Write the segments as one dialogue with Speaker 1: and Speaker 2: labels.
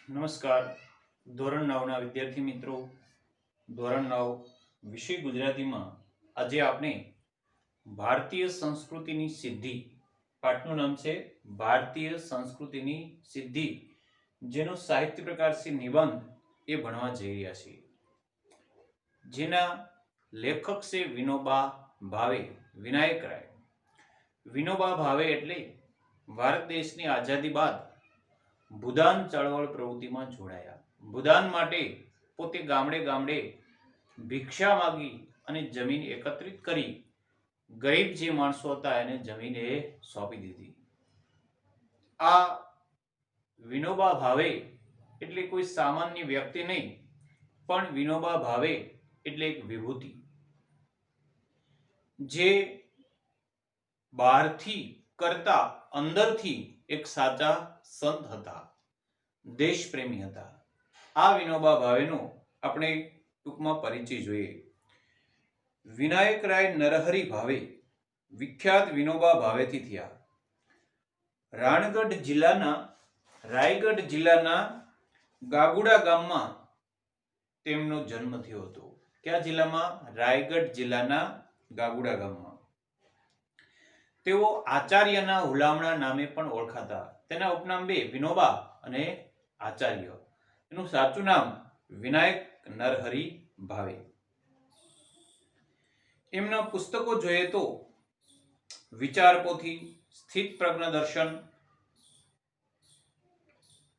Speaker 1: નમસ્કાર. ધોરણ 9ના વિદ્યાર્થી મિત્રો, ધોરણ 9 વિષય ગુજરાતીમાં આજે આપણે ભારતીય સંસ્કૃતિની સિદ્ધિ પાઠનું નામ છે ભારતીય સંસ્કૃતિની સિદ્ધિ, જેનો સાહિત્ય પ્રકાર છે નિબંધ, એ ભણવા જઈ રહ્યા છીએ. જેના લેખક છે વિનોબા ભાવે, વિનાયક રાય. વિનોબા ભાવે એટલે ભારત દેશની આઝાદી બાદ ભૂદાન ચળવળ પ્રવૃત્તિમાં જોડાયા. ભૂદાન માટે પોતે ગામડે ગામડે ભિક્ષા માગી અને જમીન એકત્રિત કરી ગરીબ જે માણસો હતા એને જમીન એ સોંપી દીધી. આ વિનોબા ભાવે એટલે કોઈ સામાન્ય વ્યક્તિ નહીં, પણ વિનોબા ભાવે એટલે એક વિભૂતિ, જે બહારથી કરતા અંદરથી એક સાચા સંત હતા, દેશપ્રેમી હતા. આ વિનોબા ભાવેનો આપણે ટૂંકમાં પરિચય જોઈએ. વિનાયક રાય નરહરી ભાવે વિખ્યાત વિનોબા ભાવેથી થયા. રાયગઢ જિલ્લાના ગાગુડા ગામમાં તેમનો જન્મ થયો હતો. કયા જિલ્લામાં? રાયગઢ જિલ્લાના ગાગુડા ગામમાં. તેઓ આચાર્યના હુલામણા નામે પણ ઓળખાતા. તેના ઉપનામ બે, વિનોબા અને આચાર્ય. એનું સાચું નામ વિનાયક નરહરી ભાવે. એમના પુસ્તકો જોઈએ તો વિચાર પોથી, સ્થિત પ્રજ્ઞ દર્શન,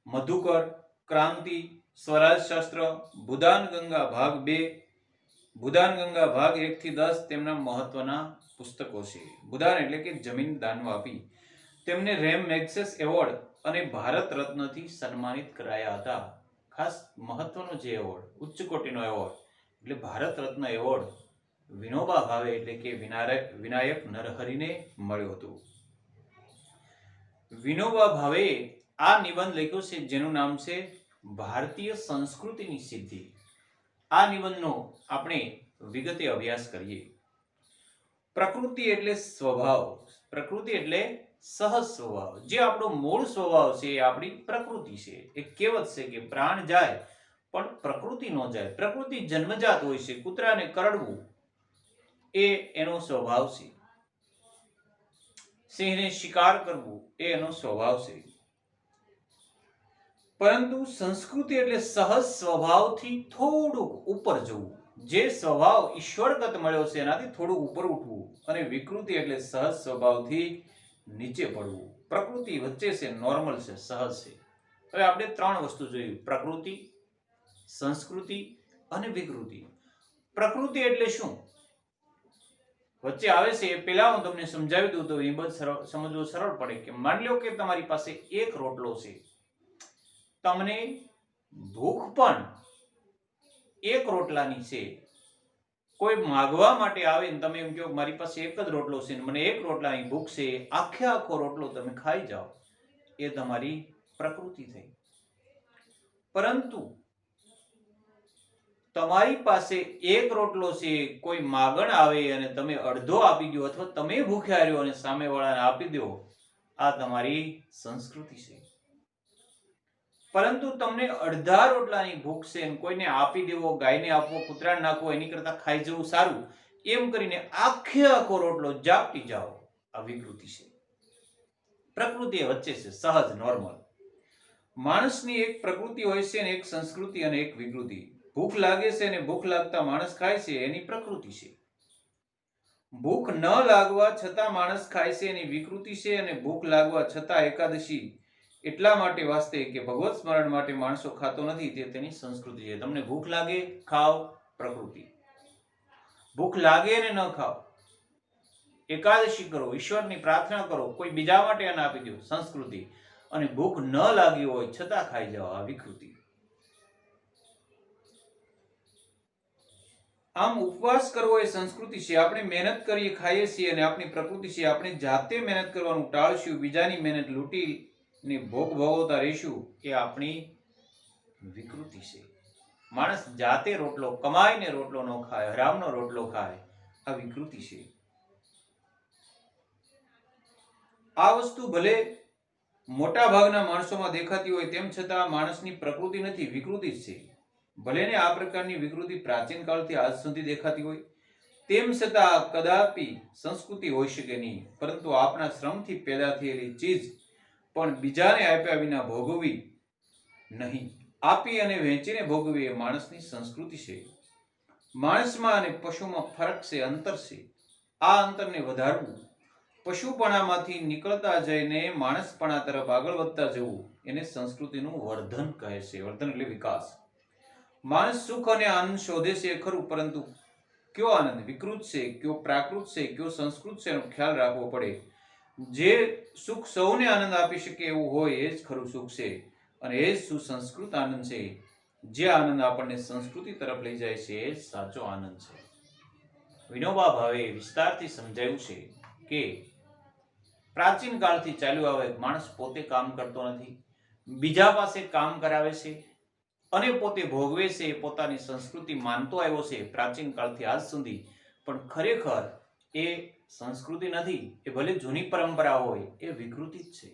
Speaker 1: મધુકર, ક્રાંતિ, સ્વરાજ શાસ્ત્ર, ભૂદાન ગંગા ભાગ 2, ભૂદાન ગંગા ભાગ 1 થી 10 તેમના મહત્વના પુસ્તકો છે. ભૂદાન એટલે કે જમીન દાનમાં આપી. તેમને રેમ મેગ્સેસ એવોર્ડ અને ભારત રત્નથી સન્માનિત કરાયા હતા. ખાસ મહત્વનો જે એવોર્ડ, ઉચ્ચ કોટીનો એવોર્ડ એટલે ભારત રત્ન એવોર્ડ વિનોબા ભાવે એટલે કે વિનાયક નરહરીને મળ્યો હતો. વિનોબા ભાવે આ નિબંધ લખ્યો છે જેનું નામ છે ભારતીય સંસ્કૃતિની સિદ્ધિ. આ નિબંધનો આપણે વિગતે અભ્યાસ કરીએ. પ્રકૃતિ એટલે સ્વભાવ, પ્રકૃતિ એટલે સહજ સ્વભાવ, જે આપણો મૂળ સ્વભાવ છે એ આપણી પ્રકૃતિ છે. એક કહેવત છે કે પ્રાણ જાય પણ પ્રકૃતિ ન જાય. પ્રકૃતિ જન્મજાત હોય છે. કૂતરાને કરડવું એ એનો સ્વભાવ છે. સિંહને શિકાર કરવું એ એનો સ્વભાવ છે. પરંતુ સંસ્કૃતિ એટલે સહજ સ્વભાવથી થોડુંક ઉપર જવું. જે સ્વભાવ ઈશ્વરગત મળ્યો છે એનાથી થોડું ઉપર ઉઠવું. અને વિકૃતિ એટલે સહજ સ્વભાવથી નીચે પડવું. પ્રકૃતિ વચ્ચે છે, નોર્મલ છે, સહજ છે. હવે આપણે ત્રણ વસ્તુ જોઈ: પ્રકૃતિ, સંસ્કૃતિ અને વિકૃતિ. પ્રકૃતિ એટલે શું વચ્ચે આવે છે એ પહેલા હું તમને સમજાવી દઉં તો નિબંધ સમજવો સરળ પડે. કે માની લો કે તમારી પાસે એક રોટલો છે, તમને ભૂખ પણ એક રોટલાની છે. કોઈ માગવા માટે આવે ને તમે એમ કહો મારી પાસે એક જ રોટલો છે ને મને એક રોટલાની ભૂખ છે, આખો રોટલો તમે ખાઈ જાઓ, એ તમારી પ્રકૃતિ થઈ. પરંતુ તમારી પાસે એક રોટલો છે, કોઈ માગણ આવે અને તમે અડધો આપી દો, અથવા તમે ભૂખ્યા રહ્યો અને સામેવાળાને આપી દો, આ તમારી સંસ્કૃતિ છે. પરંતુ તમને અડધા રોટલાની ભૂખ છે, કોઈને આપી દેવો, ગાયને આપવો, કૂતરાને નાખવો, એની કરતા ખાઈ જવું સારું, એમ કરીને આખો રોટલો જાપટી જાઓ, આ વિકૃતિ છે. પ્રકૃતિ વચ્ચે છે, સહજ, નોર્મલ. માણસની એક પ્રકૃતિ હોય છે ને એક સંસ્કૃતિ અને એક વિકૃતિ. ભૂખ લાગે છે અને ભૂખ લાગતા માણસ ખાય છે, એની પ્રકૃતિ છે. ભૂખ ન લાગવા છતાં માણસ ખાય છે, એની વિકૃતિ છે. અને ભૂખ લાગવા છતાં એકાદશી એટલા માટે વાસ્તે કે ભગવત સ્મરણ માટે માણસો ખાતો નથી, તે તેની સંસ્કૃતિ છે. તમને ભૂખ લાગે, ખાઓ, પ્રકૃતિ. ભૂખ લાગે અને ન ખાઓ, એકાદશી કરો, ઈશ્વરની પ્રાર્થના કરો, કોઈ બીજા માટે અન્ન આપી દો, સંસ્કૃતિ. અને ભૂખ ન લાગી હોય છતાં ખાઈ જાઓ, આ વિકૃતિ. આમ ઉપવાસ કરવો એ સંસ્કૃતિ છે. આપણે મહેનત કરીએ, ખાઈએ છીએ અને આપણી પ્રકૃતિ છે. આપણે જાતે મહેનત કરવાનું ટાળશું, બીજાની મહેનત લૂંટીને ભોગ ભોગવતા રહીશું, એ આપણી વિકૃતિ છે. માણસ જાતે રોટલો કમાઈને રોટલો ન ખાય, હરામનો રોટલો ખાય, આ વિકૃતિ છે. આ વસ્તુ ભલે મોટા ભાગના માણસોમાં દેખાતી હોય તેમ છતાં માણસની પ્રકૃતિ નથી, વિકૃતિ જ છે. ભલે ને આ પ્રકારની વિકૃતિ પ્રાચીન કાળથી આજ સુધી દેખાતી હોય, તેમ છતાં કદાપી સંસ્કૃતિ હોઈ શકે નહીં. પરંતુ આપણા શ્રમથી પેદા થયેલી ચીજ પણ બીજાને આપ્યા વિના ભોગવવી નહીં, આપી અને વહેંચીને ભોગવવી એ માણસની સંસ્કૃતિ છે. માણસમાં અને પશુમાં ફરક છે, અંતર છે. આ અંતરને વધારવું, પશુપણામાંથી નીકળતા જઈને માણસપણા તરફ આગળ વધતા જવું, એને સંસ્કૃતિનું વર્ધન કહે છે. વર્ધન એટલે વિકાસ. માણસ સુખ અને આનંદ શોધે છે ખરું, પરંતુ કયો આનંદ વિકૃત છે, કયો પ્રાકૃત છે, કયો સંસ્કૃત છે એનો ખ્યાલ રાખવો પડે. જે સુખ સૌને આનંદ આપી શકે એવું હોય એ જ ખરું સુખ છે, અને એ જ સુસંસ્કૃત આનંદ છે. જે આનંદ આપણને સંસ્કૃતિ તરફ લઈ જાય છે એ સાચો આનંદ છે. વિનોબા ભાવે વિસ્તારથી સમજાયું છે કે પ્રાચીન કાળથી ચાલ્યું આવે, માણસ પોતે કામ કરતો નથી, બીજા પાસે કામ કરાવે છે અને પોતે ભોગવે છે. પોતાની સંસ્કૃતિ માનતો આવ્યો છે પ્રાચીન કાળથી આજ સુધી, પણ ખરેખર એ સંસ્કૃતિ નથી. એ ભલે જૂની પરંપરા હોય, એ વિકૃતિ જ છે.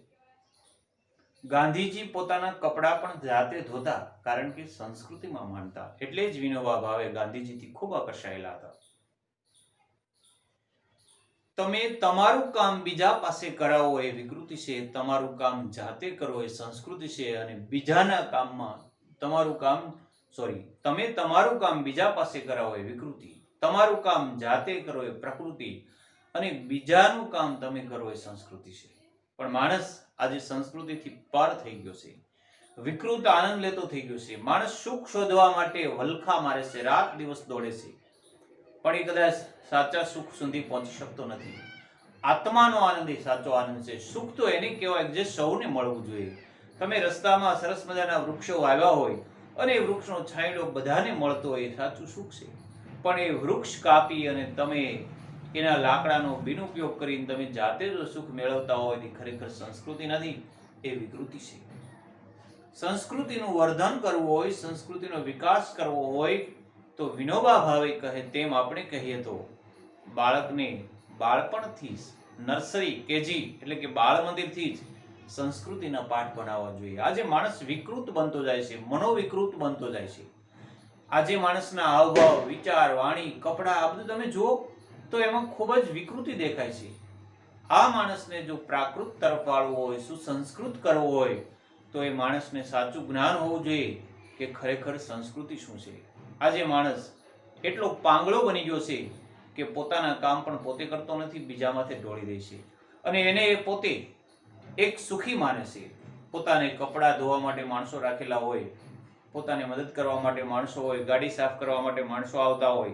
Speaker 1: ગાંધીજી પોતાના કપડાં પણ જાતે ધોતા, કારણ કે સંસ્કૃતિમાં માનતા. એટલે જ વિનોબા ભાવે ગાંધીજીથી ખૂબ આકર્ષાયેલા હતા. તમે તમારું કામ બીજા પાસે કરાવો એ વિકૃતિ છે, તમારું કામ જાતે કરો એ સંસ્કૃતિ છે. અને બીજાના કામમાં તમે તમારું કામ બીજા પાસે કરાવો એ વિકૃતિ, તમારું કામ જાતે કરો એ પ્રકૃતિ, અને બીજાનું કામ તમે કરો એ સંસ્કૃતિ છે. પણ માણસ આજે સંસ્કૃતિથી પાર થઈ ગયો છે, વિકૃત આનંદ લેતો થઈ ગયો છે. માણસ સુખ શોધવા માટે વલખા મારે છે, રાત દિવસ દોડે છે, પણ એ કદાચ સાચા સુખ સુધી પહોંચી શકતો નથી. આત્માનો આનંદ એ સાચો આનંદ છે. સુખ તો એને કહેવાય જે સૌને મળવું જોઈએ. તમે રસ્તામાં સરસ મજાના વૃક્ષો વાવ્યા હોય અને એ વૃક્ષનો છાંયડો બધાને મળતો હોય, એ સાચું સુખ છે. પણ એ વૃક્ષ કાપી અને તમે એના લાકડાનો બિનઉપયોગ કરીને તમે જાતે જો સુખ મેળવતા હોય, તે ખરેખર સંસ્કૃતિ નથી, એ વિકૃતિ છે. સંસ્કૃતિનું વર્ધન કરવું હોય, સંસ્કૃતિનો વિકાસ કરવો હોય, તો વિનોબા ભાવે કહે તેમ આપણે કહીએ તો બાળકને બાળપણથી નર્સરી, કેજી એટલે કે બાળ મંદિરથી જ સંસ્કૃતિના પાઠ બનાવવા જોઈએ. આજે માણસ વિકૃત બનતો જાય છે, મનોવિકૃત બનતો જાય છે. આજે માણસના હાવભાવ, વિચાર, વાણી, કપડા, આ બધું તમે જુઓ તો એમાં ખૂબ જ વિકૃતિ દેખાય છે. આ માણસને જો પ્રાકૃત તરફ વાળવો હોય, સુસંસ્કૃત કરવો હોય, તો એ માણસને સાચું જ્ઞાન હોવું જોઈએ કે ખરેખર સંસ્કૃતિ શું છે. આજે માણસ એટલો પાંગળો બની ગયો છે કે પોતાના કામ પણ પોતે કરતો નથી, બીજા માથે ઢોળી દે છે, અને એને એ પોતે એક સુખી માને છે. પોતાને કપડાં ધોવા માટે માણસો રાખેલા હોય, પોતાને મદદ કરવા માટે માણસો હોય, ગાડી સાફ કરવા માટે માણસો આવતા હોય,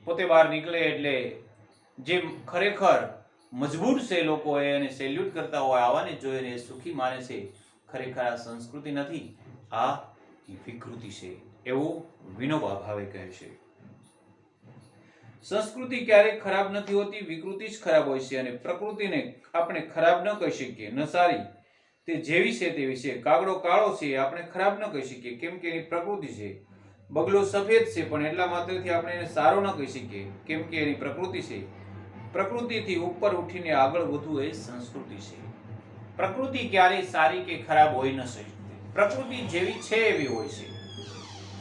Speaker 1: પોતે બહાર નીકળે એટલે જે ખરેખર મજબૂર છે લોકો એને સેલ્યુટ કરતા હોય, આવાને જોઈને સુખી માને છે. ખરેખર આ સંસ્કૃતિ નથી, આ વિકૃતિ છે, એવું વિનોબા ભાવે કહે છે. સંસ્કૃતિ ક્યારેય ખરાબ નથી હોતી, વિકૃતિ જ ખરાબ હોય છે. અને પ્રકૃતિને આપણે ખરાબ ન કહી શકીએ, ન સારી, તે જેવી છે તેવી છે. કાગડો કાળો છે, આપણે ખરાબ ન કહી શકીએ, કેમ કે એની પ્રકૃતિ છે. બગલો સફેદ છે, પણ એટલા માત્રથી આપણે એને સારો ન કહી શકીએ, કેમ કે એની પ્રકૃતિ છે. પ્રકૃતિથી ઉપર ઉઠીને આગળ વધવું એ સંસ્કૃતિ છે. પ્રકૃતિ ક્યારેય સારી કે ખરાબ હોઈ ન શકતી. પ્રકૃતિ જેવી છે એવી હોય છે,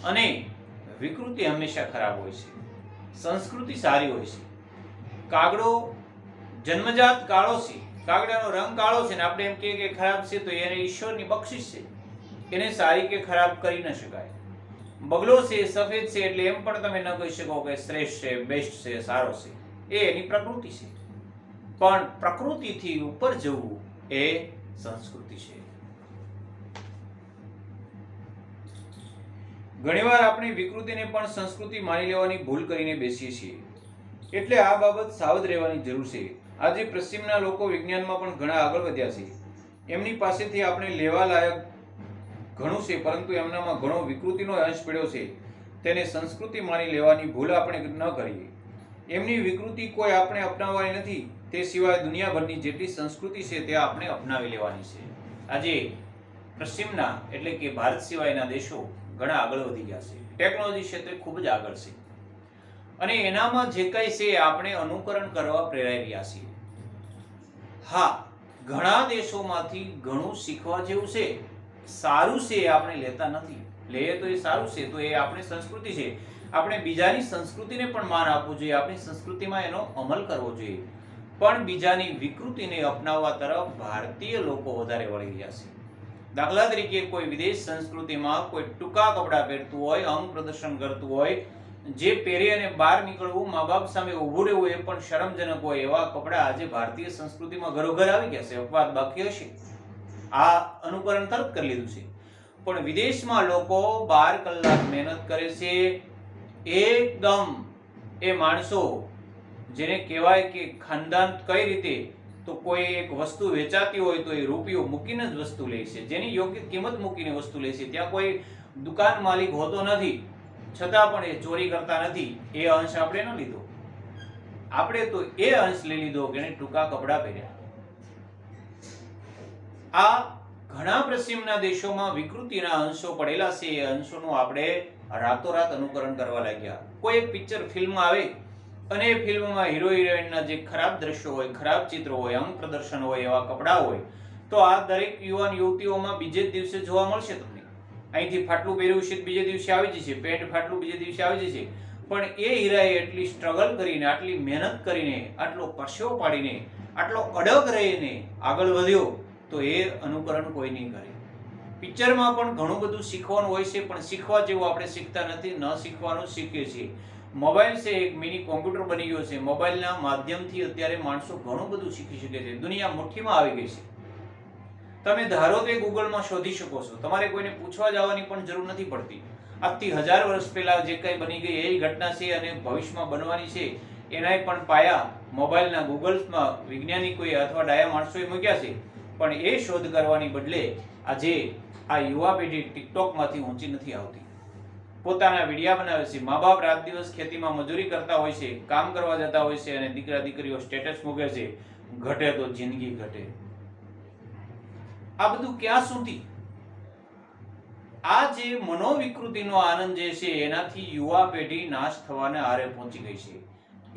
Speaker 1: અને વિકૃતિ હંમેશા ખરાબ હોય છે. સંસ્કૃતિ સારી હોય છે. કાગડો જન્મજાત કાળો છે, કાગડાનો રંગ કાળો છે, ને આપણે એમ કહીએ કે ખરાબ છે, તો એને ઈશ્વરની બક્ષિસ છે, એને સારી કે ખરાબ કરી ન શકાય. બગલો છે, સફેદ છે, એટલે એમ પણ તમે ન કહી શકો કે શ્રેષ્ઠ છે, બેસ્ટ છે, સારો છે. એ એની પ્રકૃતિ છે. પણ પ્રકૃતિથી ઉપર જવું એ સંસ્કૃતિ છે. ઘણીવાર આપણે વિકૃતિને પણ સંસ્કૃતિ માની લેવાની ભૂલ કરીને બેસીએ છીએ. એટલે આ બાબત સાવધ રહેવાની જરૂર છે. આજે પશ્ચિમના લોકો વિજ્ઞાનમાં પણ ઘણા આગળ વધ્યા છે. એમની પાસેથી આપણે લેવા લાયક ઘણું છે, પરંતુ એમનામાં ઘણો વિકૃતિનો અંશ પડ્યો છે. તેને સંસ્કૃતિ માની લેવાની ભૂલ આપણે ન કરીએ. એમની વિકૃતિ કોઈ આપણે અપનાવવાની નથી, તે સિવાય દુનિયાભરની જેટલી સંસ્કૃતિ છે તે આપણે અપનાવી લેવાની છે. આજે પશ્ચિમના એટલે કે ભારત સિવાયના દેશો ઘણા આગળ વધી ગયા છે, ટેકનોલોજી ક્ષેત્રે ખૂબ જ આગળ છે, અને એનામાં જે કંઈ છે આપણે અનુકરણ કરવા પ્રેરાઈ રહ્યા છીએ. હા, ઘણા દેશોમાંથી ઘણું શીખવા જેવું છે, સારું છે, એ આપણે લેતા નથી. લઈએ તો એ સારું છે, તો એ આપણી સંસ્કૃતિ છે. આપણે બીજાની સંસ્કૃતિને પણ માન આપવું જોઈએ, આપણી સંસ્કૃતિમાં એનો અમલ કરવો જોઈએ. પણ બીજાની વિકૃતિને અપનાવવા તરફ ભારતીય લોકો વધારે વળી ગયા છે. દાખલા તરીકે કોઈ વિદેશ સંસ્કૃતિમાં કોઈ ટૂંકા કપડાં પહેરતું હોય, અંગ પ્રદર્શન કરતું હોય, જે પહેરી અને બહાર નીકળવું, મા બાપ સામે ઊભું રહેવું એ પણ શરમજનક હોય, એવા કપડાં આજે ભારતીય સંસ્કૃતિમાં ઘરોઘર આવી ગયા છે. અપવાદ બાકી હશે, આ અનુકરણ તરત કરી લીધું છે. પણ વિદેશમાં લોકો 12 કલાક મહેનત કરે છે. એકદમ એ માણસો જેને કહેવાય કે ખાનદાન, કઈ રીતે તો કોઈ એક વસ્તુ વેચાતી હોય તો એ રૂપિયો મૂકીને જ વસ્તુ લે છે, જેની યોગ્ય કિંમત મૂકીને વસ્તુ લે છે. ત્યાં કોઈ દુકાન માલિક હોતો નથી, છતાં પણ એ ચોરી કરતા નથી. એ અંશ આપણે ન લીધો, આપણે તો એ અંશ લઈ લીધો કે એને ટૂંકા કપડા પહેર્યા. આ ઘણા પશ્ચિમના દેશોમાં વિકૃતિના અંશો પડેલા છે. એ અંશોનું આપણે રાતોરાત અનુકરણ કરવા લાગ્યા. કોઈ એક પિક્ચર ફિલ્મ આવે અને એ ફિલ્મમાં હીરો હિરોઈનના જે ખરાબ દ્રશ્યો હોય, ખરાબ ચિત્રો હોય, અંગ પ્રદર્શન હોય, એવા કપડાં હોય, તો આ દરેક યુવાન યુવતીઓમાં બીજે જ દિવસે જોવા મળશે તમને. અહીંથી ફાટલું પહેર્યું છે, બીજે દિવસે આવી જશે, પેન્ટ ફાટલું બીજે દિવસે આવી જશે. પણ એ હીરાએ એટલી સ્ટ્રગલ કરીને, આટલી મહેનત કરીને, આટલો પરસેવો પાડીને, આટલો અડગ રહીને આગળ વધ્યો, તો એ અનુકરણ કોઈ નહીં કરે. પિક્ચરમાં પણ ઘણું બધું શીખવાનું હોય છે, પણ શીખવા જેવું આપણે શીખતા નથી, ન શીખવાનું શીખીએ છીએ. મોબાઈલ છે એક મિની કોમ્પ્યુટર બની ગયો છે. મોબાઈલના માધ્યમથી અત્યારે માણસો ઘણું બધું શીખી શકે છે. દુનિયા મુઠ્ઠીમાં આવી ગઈ છે. તમે ધારો તો ગૂગલમાં શોધી શકો છો. તમારે કોઈને પૂછવા જવાની પણ જરૂર નથી પડતી. આજથી 1000 વર્ષ પહેલા જે કંઈ બની ગઈ એ ઘટના છે અને ભવિષ્યમાં બનવાની છે, એનાય પણ પાયા મોબાઈલના ગૂગલ્સમાં વૈજ્ઞાનિકોએ અથવા ડાયા માણસોએ મૂક્યા છે. પણ એ શોધ કરવાની બદલે આજે આ યુવા પેઢી ટિકટોકમાંથી ઊંચી નથી આવતી. પોતાના વિડીયા બનાવે છે. મા બાપ રાત દિવસ ખેતીમાં મજૂરી કરતા હોય છે, કામ કરવા જતા હોય છે, અને દીકરા દીકરીઓ સ્ટેટસ મૂકે છે. ઘટે તો જિંદગી ઘટે. આ બધું ક્યાં સુધી? આ જે મનોવિકૃતિનો આનંદ જે છે, એનાથી યુવા પેઢી નાશ થવાને આરે પહોંચી ગઈ છે.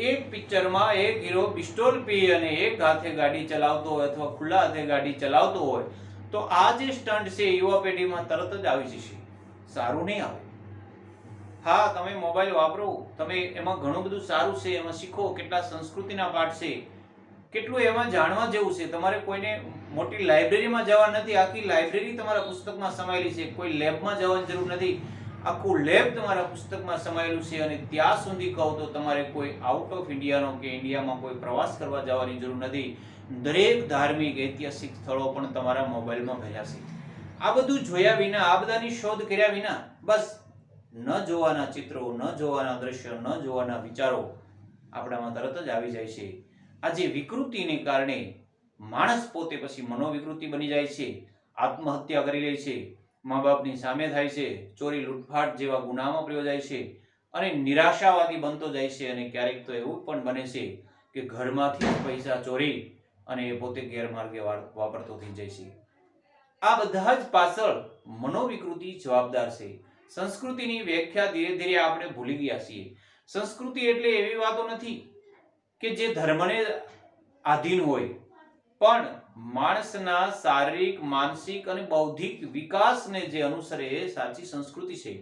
Speaker 1: એક પિક્ચરમાં એક હીરો પિસ્તોલ પી અને એક હાથે ગાડી ચલાવતો હોય અથવા ખુલ્લા હાથે ગાડી ચલાવતો હોય, તો આ જે સ્ટન્ટ છે યુવા પેઢીમાં તરત જ આવી જશે. સારું નહીં આવે. હા, તમે મોબાઈલ વાપરો, તમે એમાં ઘણું બધું સારું છે, એમાં શીખો, કેટલા સંસ્કૃતિના પાઠ છે, કેટલું એમાં જાણવા જેવું છે. તમારે કોઈને મોટી લાઇબ્રેરીમાં જવા નથી, આખી લાઇબ્રેરી તમારા પુસ્તકમાં સમાયેલી છે. કોઈ લેબમાં જવાની જરૂર નથી, આખું લેબ તમારા પુસ્તકમાં સમાયેલું છે. અને ત્યાં સુધી કહું તો તમારે કોઈ આઉટ ઓફ ઇન્ડિયાનો કે ઇન્ડિયામાં કોઈ પ્રવાસ કરવા જવાની જરૂર નથી. દરેક ધાર્મિક ઐતિહાસિક સ્થળો પણ તમારા મોબાઈલમાં ભર્યા છે. આ બધું જોયા વિના, આ બધાની શોધ કર્યા વિના, બસ ન જોવાના ચિત્રો, ન જોવાના દ્રશ્યો, ન જોવાના વિચારો આપણામાં તરત જ આવી જાય છે. આજે વિકૃતિને કારણે માણસ પોતે પછી મનોવિકૃતિ બની જાય છે, આત્મહત્યા કરી લે છે, મા બાપની સામે થાય છે, ચોરી લૂંટફાટ જેવા ગુનામાં પ્રયો જાય છે, અને નિરાશાવાદી બનતો જાય છે. અને ક્યારેક તો એવું પણ બને છે કે ઘરમાંથી પૈસા ચોરી અને એ પોતે ગેરમાર્ગે વાપરતો થઈ જાય છે. આ બધા જ પાછળ મનોવિકૃતિ જવાબદાર છે. સંસ્કૃતિની વ્યાખ્યા ધીરે ધીરે આપણે ભૂલી ગયા છીએ. સંસ્કૃતિ એટલે એવી વાતો નથી કે જે ધર્મને આધીન હોય, પણ માણસના શારીરિક, માનસિક અને બૌદ્ધિક વિકાસને જે અનુસરે એ સાચી સંસ્કૃતિ છે.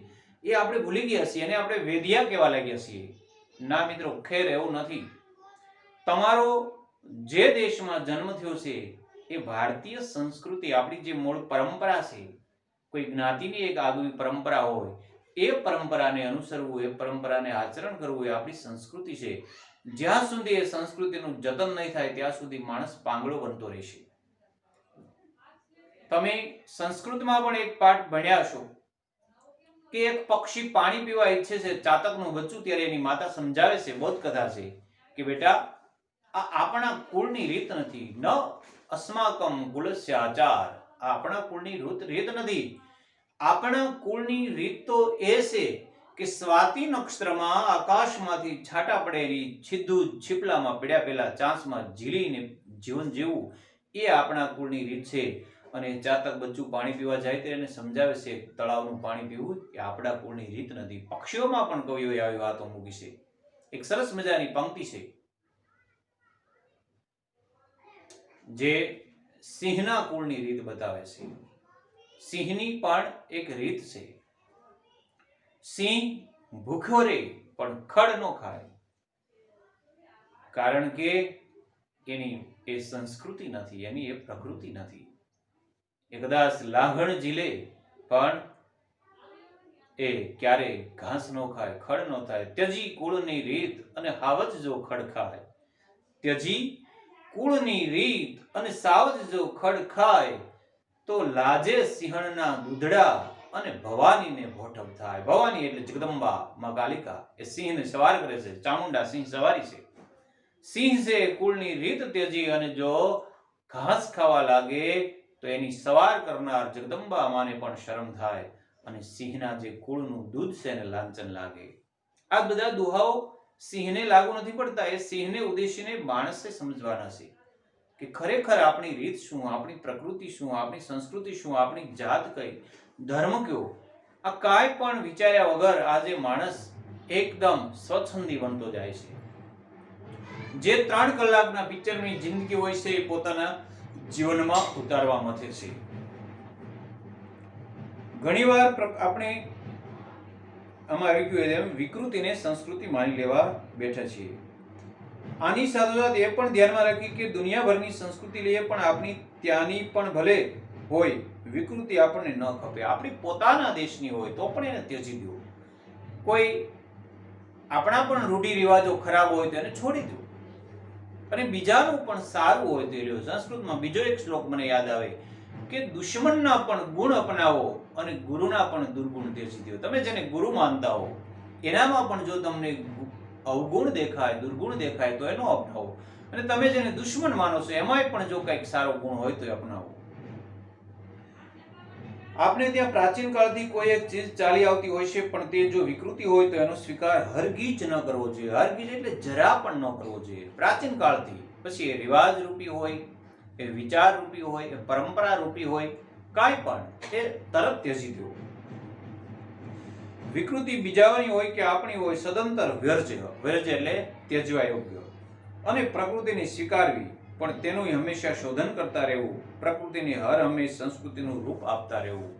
Speaker 1: એ આપણે ભૂલી ગયા છીએ અને આપણે વેદિયા કહેવા લાગ્યા છીએ. ના મિત્રો, ખેર એવું નથી. તમારો જે દેશમાં જન્મ થયો છે એ ભારતીય સંસ્કૃતિ, આપણી જે મૂળ પરંપરા છે, કોઈ જ્ઞાતિની એક આગવી પરંપરા હોય, એ પરંપરાને અનુસરવું, એ પરંપરાને આચરણ કરવું એ આપણી સંસ્કૃતિ છે. જ્યાં સુધી એ સંસ્કૃતિનું જતન નહીં થાય ત્યાં સુધી માણસ પાંગળો બનતો રહેશે. તમે સંસ્કૃતમાં પણ એક પાઠ ભણ્યા હશો કે એક પક્ષી પાણી પીવા ઈચ્છે છે, ચાતકનું બચ્ચું, ત્યારે એની માતા સમજાવે છે, બોધ કથા છે કે બેટા, આ આપણા કુળની રીત નથી. ન અસ્માકમ કુલસ્ય આચાર. આ આપણા કુળની રીત નથી. આપણા કુળની રીત તો એ છે કે સ્વાતિ નક્ષત્રમાં આકાશમાંથી છાંટા પડેલી સીધું છીપલામાં પડ્યા પેલા ચાંસમાં ઝીલીને જીવન જીવવું, એ આપણા કુળની રીત છે. અને ચાતક બચ્ચું પાણી પીવા જાય ત્યારે એને સમજાવે છે તળાવનું પાણી પીવું એ આપણા કુળની રીત નથી. પક્ષીઓમાં પણ કવિઓએ આવી વાતો મૂકી છે. એક સરસ મજાની પંક્તિ છે જે સિંહના કુળની રીત બતાવે છે. સિંહની પણ એક રીત છે. સિંહ ભૂખ્યો રહે પણ ખડ ન ખાય, કારણ કે એની એ સંસ્કૃતિ નથી, એની એ પ્રકૃતિ નથી. એ કદાચ લાંઘણ ઝીલે પણ એ ક્યારે ઘાસ નો ખાય, ખડ નો થાય. ત્યજી કુળની રીત અને હાવજ જો ખડ ખાય, ત્યજી કુળની રીત અને સાવજ જો ખડ ખાય, તો લાજે સિંહણના દૂધડા અને ભવાનીને ભોઠવ થાય. ભવાની એટલે જગદંબા માં કાલિકા, એ સિંહને સવાર કરે છે. ચામુંડા સિંહ સવારી છે. સિંહ છે કુળની રીત ત્યજી અને જો ઘાસ ખાવા લાગે તો એની સવાર કરનાર જગદંબા માને પણ શરમ થાય અને સિંહના જે કુળનું દૂધ છે એને લાંછન લાગે. આ બધા દુહાઓ સિંહને લાગુ નથી પડતા, એ સિંહને ઉદ્દેશીને માણસે સમજવાના છે કે ખરેખર આપણી રીત શું, આપણી પ્રકૃતિ શું, આપણી સંસ્કૃતિ શું, આપણી જાત કઈ, ધર્મ કયો, આ કાંઈ પણ વિચાર્યા વગર આજે માણસ એકદમ સ્વચ્છંદી બનતો જાય છે. જે 3 કલાકના પિક્ચરની જિંદગી હોય છે એ પોતાના જીવનમાં ઉતારવા મથે છે. ઘણીવાર આપણે આમાં આવી ગયું એમ વિકૃતિને સંસ્કૃતિ માની લેવા બેઠા છીએ. આની સાથોસાથ એ પણ ધ્યાનમાં રાખી કે દુનિયાભરની સંસ્કૃતિ લઈએ પણ આપણી ત્યાંની પણ ભલે હોય, વિકૃતિ આપણને ન ખપે. આપણી પોતાના દેશની હોય તો પણ એને ત્યજી દો. કોઈ આપણા પણ રૂઢિ રિવાજો ખરાબ હોય તો એને છોડી દો અને બીજાનું પણ સારું હોય તો લ્યો. સંસ્કૃતમાં બીજો એક શ્લોક મને યાદ આવે કે દુશ્મનના પણ ગુણ અપનાવો અને ગુરુના પણ દુર્ગુણ ત્યજી દો. તમે જેને ગુરુ માનતા હો એનામાં પણ જો તમને અવગુણ દેખાય, દુર્ગુણ દેખાય તો એનો અપનાવો, અને તમે જેને દુશ્મન માનો છો એમાંય પણ જો કંઈક સારો ગુણ હોય તો અપનાવો. આપણે ત્યાં પ્રાચીન કાળથી કોઈ એક ચીજ ચાલી આવતી હોય છે, પણ તે જો વિકૃતિ હોય તો એનો સ્વીકાર હરગીજ ન કરવો જોઈએ. હરગીજ એટલે જરા પણ ન કરવો જોઈએ. પ્રાચીન કાળથી પછી એ રિવાજ રૂપી હોય, એ વિચાર રૂપી હોય, એ પરંપરા રૂપી હોય, કાંઈ પણ એ તરત ત્યજી દો. વિકૃતિ બીજાની હોય કે આપણી હોય, સદંતર વર્જ્ય. વર્જ્ય એટલે ત્યજવા યોગ્ય. અને પ્રકૃતિને સ્વીકારવી, પણ તેનું હંમેશા શોધન કરતા રહેવું. પ્રકૃતિને હર હંમેશ સંસ્કૃતિનું રૂપ આપતા રહેવું.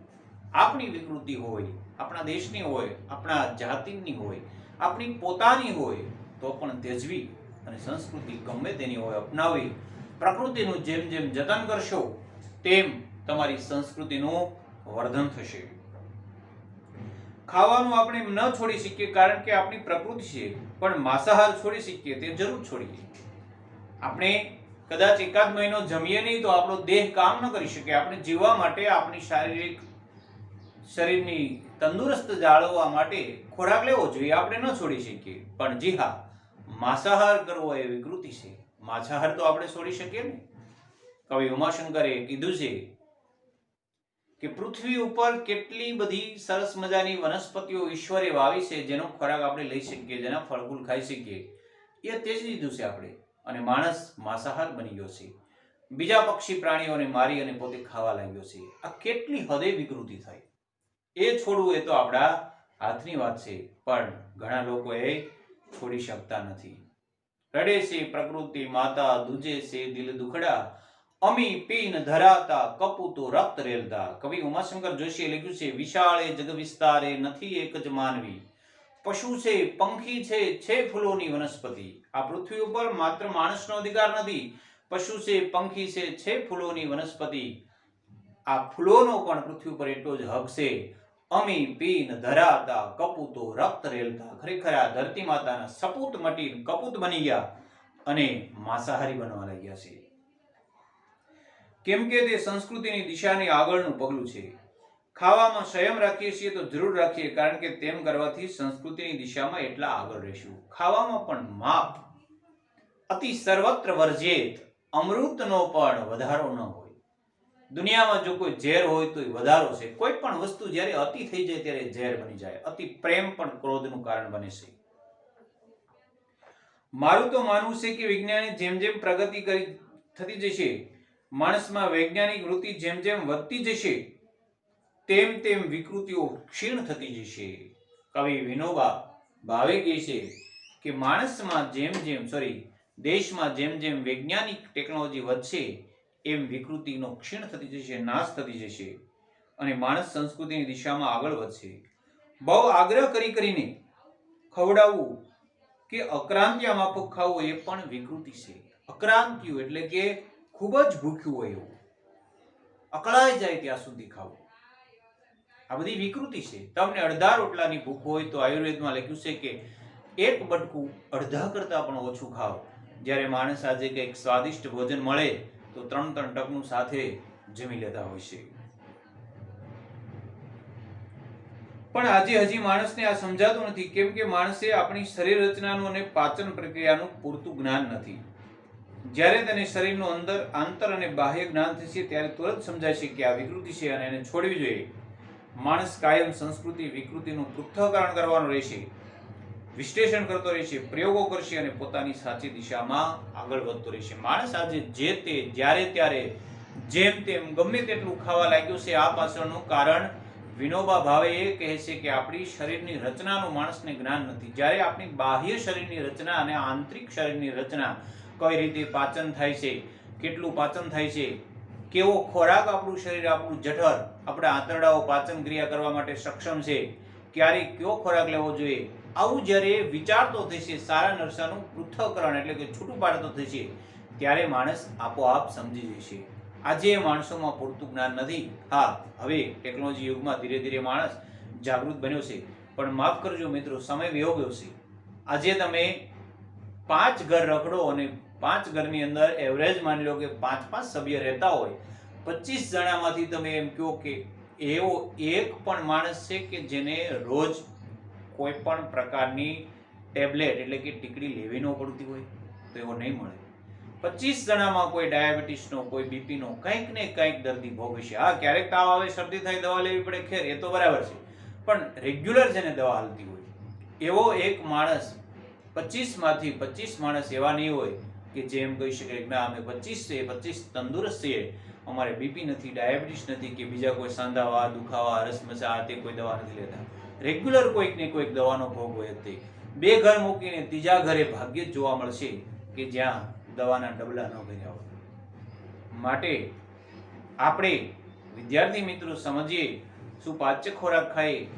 Speaker 1: આપણી વિકૃતિ હોય, આપણા દેશની હોય, આપણા જાતિની હોય, આપણી પોતાની હોય તો પણ ત્યજવી અને સંસ્કૃતિ ગમે તેની હોય અપનાવી. પ્રકૃતિનું જેમ જેમ જતન કરશો તેમ તમારી સંસ્કૃતિનું વર્ધન થશે. ખાવાનું આપણે ન છોડી શકીએ કારણ કે આપણી પ્રકૃતિ છે, પણ માંસાહાર છોડી શકીએ તે જરૂર છોડીએ. આપણે કદાચ એકાદ મહિનો જમીએ નહીં તો આપણો દેહ કામ ન કરી શકે. આપણે જીવવા માટે, આપણી શરીરની તંદુરસ્ત જાળવવા માટે ખોરાક લેવો જોઈએ, આપણે ન છોડી શકીએ. પણ જી હા, માંસાહાર કરવો એ વિકૃતિ છે. માંસાહાર તો આપણે છોડી શકીએ ને. કવિ ઉમાશંકરે કીધું છે કે પૃથ્વી ઉપર કેટલી બધી સરસ મજાની વનસ્પતિઓ ઈશ્વરે વાવી છે, જેનો ખોરાક આપણે લઈ શકીએ, જેના ફળફૂલ ખાઈ શકીએ, એ ત્યજી દીધું છે આપણે, અને માણસ માંસાહાર બની ગયો છે. બીજા પક્ષી પ્રાણીઓને મારી અને પોતે ખાવા લાગ્યો છે. આ કેટલી હદે વિકૃતિ થાય. એ છોડવું એ તો આપણા હાથની વાત છે, પણ ઘણા લોકો એ છોડી શકતા નથી. રડે છે પ્રકૃતિ માતા, દૂજે છે દિલ દુખડા, અમી પીન ધરાતા કપૂતો રક્ત રેલતા. કવિ ઉમાશંકર જોશીએ લખ્યું છે, વિશાળે જગ વિસ્તારે નથી એક જ માનવી, પશુ છે, પંખી છે ફૂલોની વનસ્પતિ. આ પૃથ્વી ઉપર માત્ર માણસનો અધિકાર નથી, પશુ છે, પંખી છે ફૂલોની વનસ્પતિ. આ ફૂલોનો પણ પૃથ્વી ઉપર એટલો જ હક છે. અમી પીન ધરાતા કપૂતો રક્ત રેલતા. ખરેખર આ ધરતી માતાના સપૂત મટી કપૂત બની ગયા અને માંસાહારી બનવા લાગ્યા છે. કેમ કે તે સંસ્કૃતિની દિશાની આગળનું પગલું છે. ખાવામાં સંયમ રાખીએ છીએ તો જરૂર રાખીએ, કારણ કે તેમ કરવાથી સંસ્કૃતિની દિશામાં એટલા આગળ રહીશું. ખાવામાં પણ માપ. અતિ સર્વત્ર વર્જેત, અમૃતનો પણ વધારો ન હોય. દુનિયામાં જો કોઈ ઝેર હોય તો એ વધારો છે. કોઈ પણ વસ્તુ જ્યારે અતિ થઈ જાય ત્યારે ઝેર બની જાય. અતિ પ્રેમ પણ ક્રોધનું કારણ બને છે. મારું તો માનવું છે કે વિજ્ઞાને જેમ જેમ પ્રગતિ થતી જશે, માણસમાં વૈજ્ઞાનિક વૃત્તિ જેમ જેમ વધતી જશે, તેમ તેમ વિકૃતિઓ ક્ષીણ થતી જશે. કવિ વિનોબા ભાવે કહે છે કે દેશમાં જેમ જેમ વૈજ્ઞાનિક ટેકનોલોજી વધશે એમ વિકૃતિનો ક્ષીણ થતી જશે, નાશ થતી જશે અને માણસ સંસ્કૃતિની દિશામાં આગળ વધશે. બહુ આગ્રહ કરીને ખવડાવવું કે અક્રાંતિયા માફક ખાવું એ પણ વિકૃતિ છે. અક્રાંતિયું એટલે કે ખૂબ જ ભૂખ્યું હોય એવું, અકળાઈ જાય ત્યાં સુધી ખાવું, આ બધી વિકૃતિ છે. તમને અડધા રોટલાની ભૂખ હોય તો આયુર્વેદમાં લખ્યું છે કે એક બટકું અડધા કરતા પણ ઓછું ખાવ. જ્યારે માણસ આજે કંઈક સ્વાદિષ્ટ ભોજન મળે તો 3-3 ટકનું સાથે જમી લેતા હોય છે. પણ આજે હજી માણસને આ સમજાતું નથી, કેમ કે માણસે આપણી શરીર રચનાનું અને પાચન પ્રક્રિયાનું પૂરતું જ્ઞાન નથી. જ્યારે તેને શરીરનું આંતર અને બાહ્ય જ્ઞાન થશે ત્યારે તુરંત સમજાશે કે આ વિકૃતિ છે અને એને છોડવી જોઈએ. માણસ કાયમ સંસ્કૃતિ વિકૃતિનું પૃથ્થકરણ કરવાનો રહેશે, વિશ્લેષણ કરતો રહેશે, પ્રયોગો કરશે અને પોતાની સાચી દિશામાં આગળ વધતો રહેશે. માણસ આજે જે તે જ્યારે ત્યારે જેમ તેમ ગમે તેટલું ખાવા લાગ્યો છે. આ પાછળનું કારણ વિનોબા ભાવે એ કહે છે કે આપણી શરીરની રચનાનું માણસને જ્ઞાન નથી. જ્યારે આપણી બાહ્ય શરીરની રચના અને આંતરિક શરીરની રચના, કઈ રીતે પાચન થાય છે, કેટલું પાચન થાય છે, કેવો ખોરાક આપણું શરીર, આપણું જઠર, આપણા આંતરડાઓ પાચન ક્રિયા કરવા માટે સક્ષમ છે, ક્યારે કયો ખોરાક લેવો જોઈએ, આવું જ્યારે વિચારતો થશે, સારા નરસાનું પૃથ્થકરણ એટલે કે છૂટું પાડતો થશે, ત્યારે માણસ આપોઆપ સમજી જશે. આજે માણસોમાં પૂરતું જ્ઞાન નથી. હા, હવે ટેકનોલોજી યુગમાં ધીરે ધીરે માણસ જાગૃત બન્યો છે, પણ માફ કરજો મિત્રો, સમય વયો ગયો છે. આજે તમે 5 ઘર રખડો અને 5 ઘરની અંદર એવરેજ માની લો કે 5-5 સભ્ય રહેતા હોય, 25 જણામાંથી તમે એમ કહો કે એવો એક પણ માણસ છે કે જેને રોજ કોઈ પણ પ્રકારની ટેબ્લેટ એટલે કે ટીકડી લેવી ન પડતી હોય, તો એવો નહીં મળે. 25 જણામાં કોઈ ડાયાબિટીસનો, કોઈ બીપીનો કંઈક ને કંઈક દર્દી ભોગવશે. હા, ક્યારેક તાવ આવે, શરદી થાય, દવા લેવી પડે, ખેર એ તો બરાબર છે, પણ રેગ્યુલર જેને દવા હાલતી હોય એવો એક માણસ 25 માંથી 25 માણસ એવા નહીં હોય કે જે એમ કહી શકે કે ના અમે 25 તંદુરસ્ત છીએ, અમારે બીપી નથી, ડાયાબિટીસ નથી કે બીજા કોઈ સાંધાવા, દુખાવા, રસમસા તે કોઈ દવા નથી લેતા. રેગ્યુલર કોઈક ને કોઈક દવાનો ભોગ હોય જ. 2 ઘર મૂકીને 3જા ઘરે ભાગ્યે જ જોવા મળશે કે જ્યાં દવાના ડબલા ન ભર્યા હોય. માટે આપણે વિદ્યાર્થી મિત્રો સમજીએ, શું પાચ્ય ખોરાક ખાઈએ,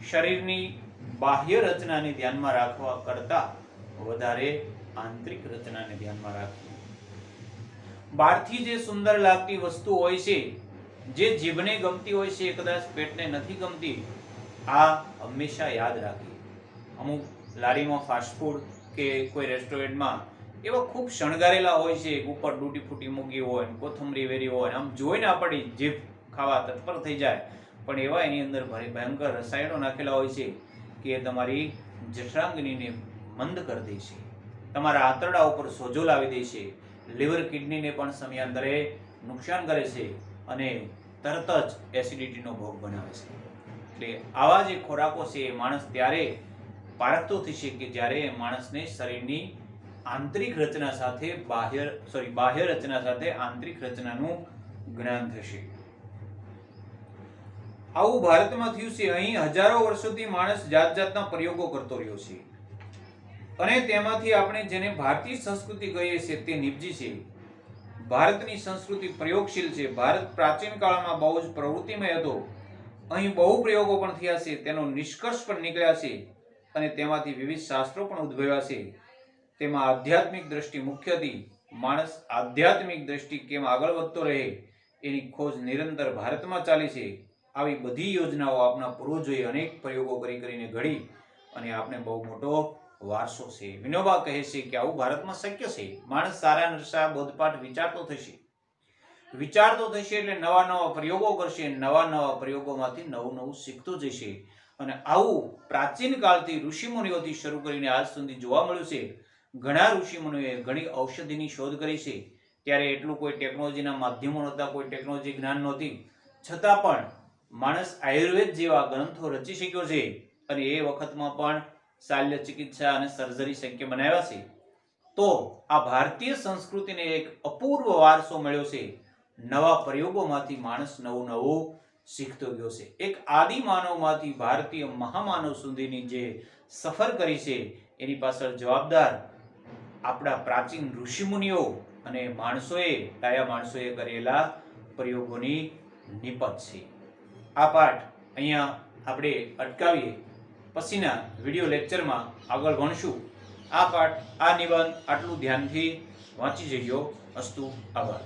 Speaker 1: શરીરની બાહ્ય રચનાને ધ્યાનમાં રાખવા કરતા વધારે આંતરિક રચનાને ધ્યાનમાં રાખવી. બહારથી જે સુંદર લાગતી વસ્તુ હોય છે, જે જીભને ગમતી હોય છે, એ કદાચ પેટને નથી ગમતી. આ હંમેશા યાદ રાખવી. અમુક લારીમાં ફાસ્ટ ફૂડ કે કોઈ રેસ્ટોરન્ટમાં એવા ખૂબ શણગારેલા હોય છે, ઉપર ડૂટી ફૂટી મૂકી હોય, કોથમરી વેરી હોય, આમ જોઈને આપણી જીભ ખાવા તત્પર થઈ જાય, પણ એવા એની અંદર ભયંકર રસાયણો નાખેલા હોય છે કે તમારી જઠરાંગનીને મંદ કરી દે છે, તમારા આંતરડા ઉપર સોજો લાવી દે છે, લીવર કિડનીને પણ સમયાંતરે નુકસાન કરે છે અને તરત જ એસિડિટીનો ભોગ બનાવે છે. એટલે આવા જે ખોરાકો છે એ માણસ ત્યારે પારખતો થશે કે જ્યારે માણસને શરીરની આંતરિક રચના સાથે બાહ્ય રચના સાથે આંતરિક રચનાનું જ્ઞાન થશે. આવું ભારતમાં થયું છે. અહીં હજારો વર્ષોથી માણસ જાત જાતના પ્રયોગો કરતો રહ્યો છે અને તેમાંથી આપણે જેને ભારતીય સંસ્કૃતિ કહીએ છીએ તે નિપજી છે. ભારતની સંસ્કૃતિ પ્રયોગશીલ છે. ભારત પ્રાચીન કાળમાં બહુ જ પ્રવૃત્તિમય હતો. અહીં બહુ પ્રયોગો પણ થયા છે, તેનો નિષ્કર્ષ પણ નીકળ્યા છે અને તેમાંથી વિવિધ શાસ્ત્રો પણ ઉદ્ભવ્યા છે. તેમાં આધ્યાત્મિક દ્રષ્ટિ મુખ્ય હતી. માણસ આધ્યાત્મિક દ્રષ્ટિ કેમ આગળ વધતો રહે એની ખોજ નિરંતર ભારતમાં ચાલી છે. આવી બધી યોજનાઓ આપણા પૂર્વજોએ અનેક પ્રયોગો કરીને ઘડી અને આપણે બહુ મોટો વારસો છે. વિનોબા કહે છે કે આવું ભારતમાં શક્ય છે. માણસ સારા નરસા બોધપાઠ વિચારતો થશે એટલે નવા નવા પ્રયોગો કરશે, નવા પ્રયોગોમાંથી નવું શીખતો જશે. અને આવું પ્રાચીન કાળથી ઋષિમુનિઓથી શરૂ કરીને આજ સુધી જોવા મળ્યું છે. ઘણા ઋષિમુનિઓએ ઘણી ઔષધિની શોધ કરી છે. ત્યારે એટલું કોઈ ટેકનોલોજીના માધ્યમો નહોતા, કોઈ ટેકનોલોજી જ્ઞાન નહોતી, છતાં પણ માણસ આયુર્વેદ જેવા ગ્રંથો રચી શક્યો છે અને એ વખતમાં પણ શાલ્ય ચિકિત્સા અને સર્જરી શક્ય બનાવ્યા છે. તો આ ભારતીય સંસ્કૃતિને એક અપૂર્વ વારસો મળ્યો છે. નવા પ્રયોગોમાંથી માણસ નવું શીખતો ગયો છે. એક આદિ માનવમાંથી ભારતીય મહામાનવ સુધીની જે સફર કરી છે એની પાછળ જવાબદાર આપણા પ્રાચીન ઋષિમુનિઓ અને ડાયા માણસોએ કરેલા પ્રયોગોની નિપજ છે. આ પાઠ અહીંયા આપણે અટકાવીએ, પછીના વિડીયો લેક્ચરમાં આગળ ભણશું. આ પાઠ, આ નિબંધ આટલું ધ્યાનથી વાંચી જજો. અસ્તુ. આભાર.